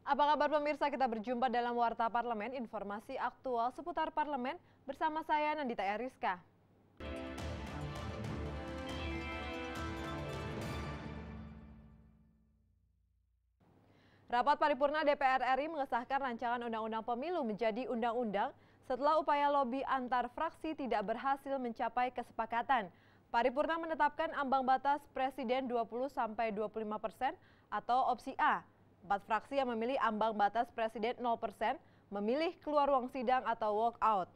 Apa kabar pemirsa? Kita berjumpa dalam Warta Parlemen, informasi aktual seputar parlemen bersama saya Nandita Eriska. Rapat paripurna DPR RI mengesahkan rancangan Undang-Undang Pemilu menjadi undang-undang setelah upaya lobi antar fraksi tidak berhasil mencapai kesepakatan. Paripurna menetapkan ambang batas Presiden 20-25% atau opsi A. 4 fraksi yang memilih ambang batas Presiden 0% memilih keluar ruang sidang atau walk out.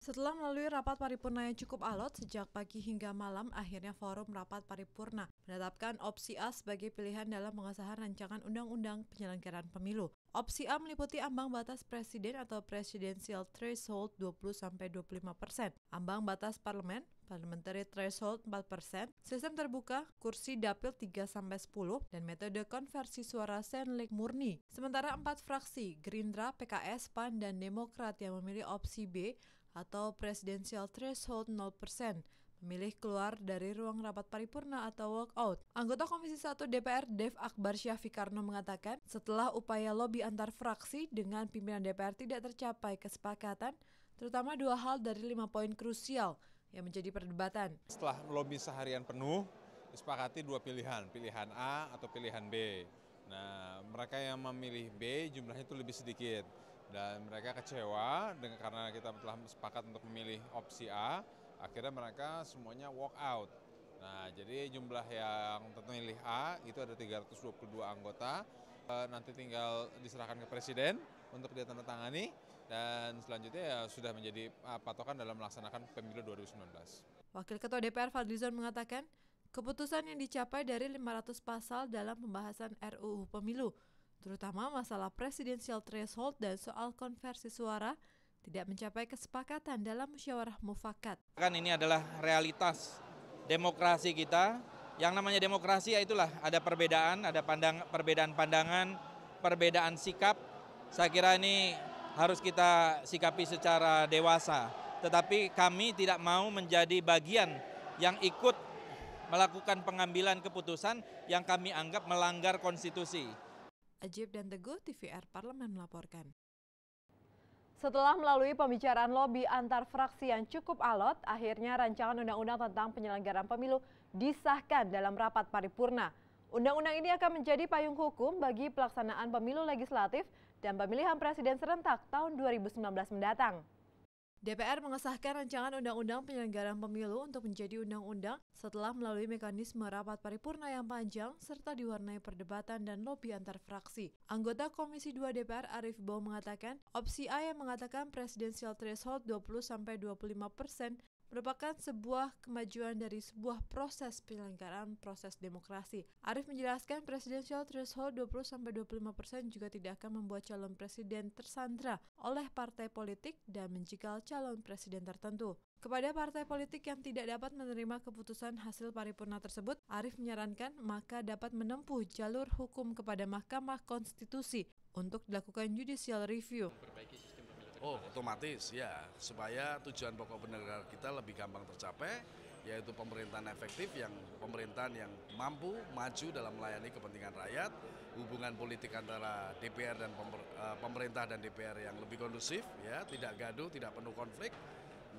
Setelah melalui rapat paripurna yang cukup alot sejak pagi hingga malam, akhirnya forum rapat paripurna menetapkan opsi A sebagai pilihan dalam pengesahan rancangan Undang-Undang Penyelenggaraan Pemilu. Opsi A meliputi ambang batas presiden atau presidential threshold 20-25%, ambang batas parlemen, parliamentary threshold 4%, sistem terbuka, kursi dapil 3-10, dan metode konversi suara senlik murni. Sementara 4 fraksi, Gerindra, PKS, PAN, dan Demokrat yang memilih opsi B atau presidensial threshold 0%, memilih keluar dari ruang rapat paripurna atau walk out. Anggota Komisi 1 DPR Dev Akbar Syafikarno mengatakan, setelah upaya lobi antar fraksi dengan pimpinan DPR tidak tercapai kesepakatan, terutama 2 hal dari 5 poin krusial yang menjadi perdebatan. Setelah lobi seharian penuh, disepakati 2 pilihan, pilihan A atau pilihan B. Nah, mereka yang memilih B jumlahnya itu lebih sedikit. Dan mereka kecewa karena kita telah sepakat untuk memilih opsi A, akhirnya mereka semuanya walk out. Nah, jadi jumlah yang memilih A itu ada 322 anggota, nanti tinggal diserahkan ke Presiden untuk ditandatangani, dan selanjutnya ya sudah menjadi patokan dalam melaksanakan pemilu 2019. Wakil Ketua DPR Fadlizon mengatakan, keputusan yang dicapai dari 500 pasal dalam pembahasan RUU Pemilu, terutama masalah presidensial threshold dan soal konversi suara, tidak mencapai kesepakatan dalam musyawarah mufakat. Kan ini adalah realitas demokrasi kita. Yang namanya demokrasi ya itulah ada perbedaan, ada perbedaan pandangan, perbedaan sikap. Saya kira ini harus kita sikapi secara dewasa. Tetapi kami tidak mau menjadi bagian yang ikut melakukan pengambilan keputusan yang kami anggap melanggar konstitusi. Ajib dan Teguh, TVR Parlemen melaporkan. Setelah melalui pembicaraan lobi antar fraksi yang cukup alot, akhirnya rancangan undang-undang tentang penyelenggaraan pemilu disahkan dalam rapat paripurna. Undang-undang ini akan menjadi payung hukum bagi pelaksanaan pemilu legislatif dan pemilihan presiden serentak tahun 2019 mendatang. DPR mengesahkan rancangan Undang-Undang Penyelenggaraan Pemilu untuk menjadi undang-undang setelah melalui mekanisme rapat paripurna yang panjang serta diwarnai perdebatan dan lobi antar fraksi. Anggota Komisi 2 DPR Arief Bow mengatakan, opsi A yang mengatakan presidensial threshold 20-25% merupakan sebuah kemajuan dari sebuah proses penyelenggaraan proses demokrasi. Arief menjelaskan presidensial threshold 20-25% juga tidak akan membuat calon presiden tersandra oleh partai politik dan menjegal calon presiden tertentu. Kepada partai politik yang tidak dapat menerima keputusan hasil paripurna tersebut, Arief menyarankan maka dapat menempuh jalur hukum kepada Mahkamah Konstitusi untuk dilakukan judicial review. Oh, otomatis ya, supaya tujuan pokok bernegara kita lebih gampang tercapai, yaitu pemerintahan efektif, pemerintahan yang mampu maju dalam melayani kepentingan rakyat, hubungan politik antara DPR dan pemerintah dan DPR yang lebih kondusif, ya, tidak gaduh, tidak penuh konflik.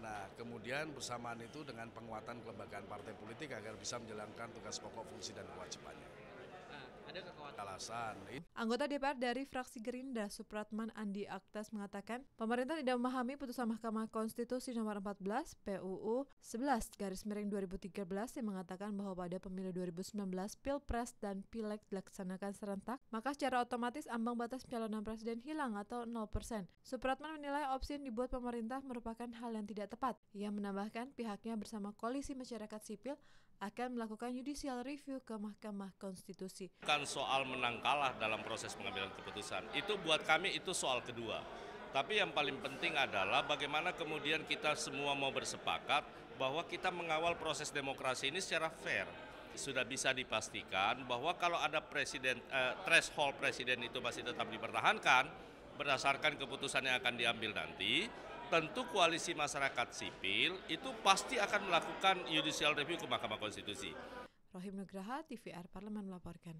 Nah, kemudian bersamaan itu dengan penguatan kelembagaan partai politik agar bisa menjalankan tugas pokok, fungsi dan kewajibannya. Alasan. Anggota DPR dari fraksi Gerindra Supratman Andi Aktas mengatakan, pemerintah tidak memahami putusan Mahkamah Konstitusi nomor 14 PUU 11/2013 yang mengatakan bahwa pada pemilu 2019 Pilpres dan Pileg dilaksanakan serentak, maka secara otomatis ambang batas pencalonan presiden hilang atau 0%. Supratman menilai opsi yang dibuat pemerintah merupakan hal yang tidak tepat. Ia menambahkan pihaknya bersama koalisi masyarakat sipil akan melakukan judicial review ke Mahkamah Konstitusi. Bukan soal menang kalah dalam proses pengambilan keputusan, itu buat kami itu soal kedua. Tapi yang paling penting adalah bagaimana kemudian kita semua mau bersepakat bahwa kita mengawal proses demokrasi ini secara fair. Sudah bisa dipastikan bahwa kalau ada threshold presiden itu masih tetap dipertahankan, berdasarkan keputusan yang akan diambil nanti, tentu koalisi masyarakat sipil itu pasti akan melakukan judicial review ke Mahkamah Konstitusi. Rohim Nugraha, TVR Parlemen melaporkan.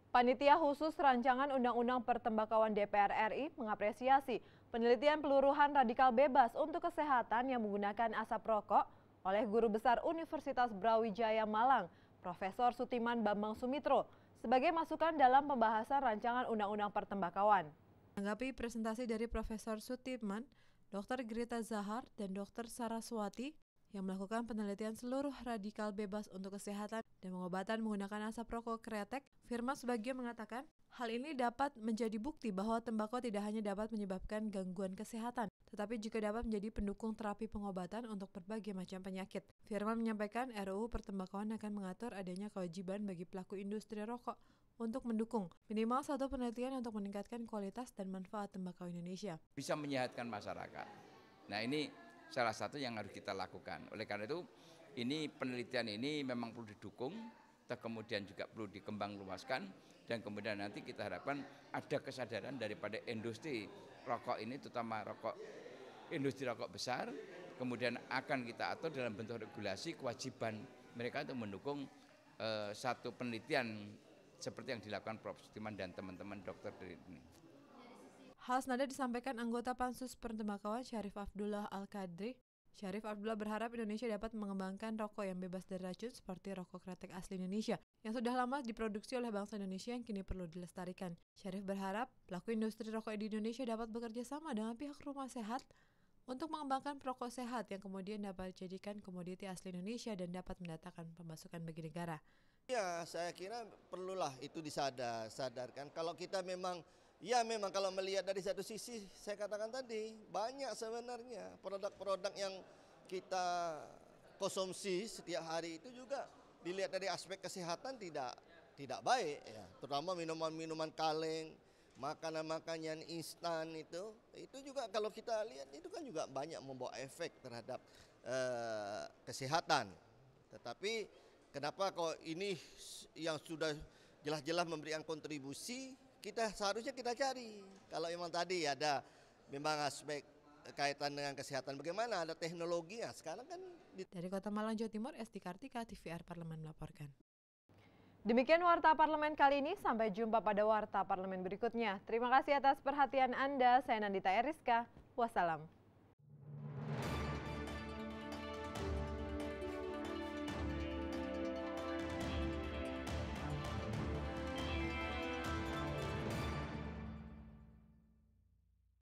Panitia khusus rancangan Undang-Undang Pertembakauan DPR RI mengapresiasi penelitian peluruhan radikal bebas untuk kesehatan yang menggunakan asap rokok oleh Guru Besar Universitas Brawijaya Malang, Profesor Sutiman Bambang Sumitro, sebagai masukan dalam pembahasan rancangan Undang-Undang Pertembakauan. Menanggapi presentasi dari Profesor Sutiman, Dr. Grita Zahar dan Dr. Saraswati yang melakukan penelitian seluruh radikal bebas untuk kesehatan dan pengobatan menggunakan asap rokok kretek, Firman Subagio mengatakan, hal ini dapat menjadi bukti bahwa tembakau tidak hanya dapat menyebabkan gangguan kesehatan, tetapi juga dapat menjadi pendukung terapi pengobatan untuk berbagai macam penyakit. Firman menyampaikan RUU Pertembakauan akan mengatur adanya kewajiban bagi pelaku industri rokok untuk mendukung minimal satu penelitian untuk meningkatkan kualitas dan manfaat tembakau Indonesia. Bisa menyehatkan masyarakat. Nah, ini salah satu yang harus kita lakukan. Oleh karena itu, ini penelitian ini memang perlu didukung, kemudian juga perlu dikembang luaskan, dan kemudian nanti kita harapkan ada kesadaran daripada industri rokok ini, terutama industri rokok besar, kemudian akan kita atur dalam bentuk regulasi kewajiban mereka untuk mendukung satu penelitian seperti yang dilakukan Prof. Sutiman dan teman-teman dokter dari ini. Hal senada disampaikan anggota Pansus Pertembakauan Syarif Abdullah Al-Qadri. Syarif Abdullah berharap Indonesia dapat mengembangkan rokok yang bebas dari racun seperti rokok kretek asli Indonesia yang sudah lama diproduksi oleh bangsa Indonesia yang kini perlu dilestarikan. Syarif berharap pelaku industri rokok di Indonesia dapat bekerja sama dengan pihak rumah sehat untuk mengembangkan perokok sehat yang kemudian dapat dijadikan komoditi asli Indonesia dan dapat mendatangkan pemasukan bagi negara. Ya, saya kira perlulah itu disadarkan. Kalau kita memang kalau melihat dari satu sisi, saya katakan tadi, banyak sebenarnya produk-produk yang kita konsumsi setiap hari itu juga dilihat dari aspek kesehatan tidak baik, ya. Terutama minuman-minuman kaleng, makanan-makanan instan itu juga kalau kita lihat itu kan juga banyak membawa efek terhadap kesehatan. Tetapi kenapa kok ini yang sudah jelas-jelas memberikan kontribusi, seharusnya kita cari. Kalau memang tadi ada memang aspek kaitan dengan kesehatan, bagaimana ada teknologi ya sekarang kan. Dari Kota Malang, Jawa Timur, Esti Kartika, TVR Parlemen melaporkan. Demikian Warta Parlemen kali ini, sampai jumpa pada Warta Parlemen berikutnya. Terima kasih atas perhatian Anda, saya Nandita Eriska, wassalam.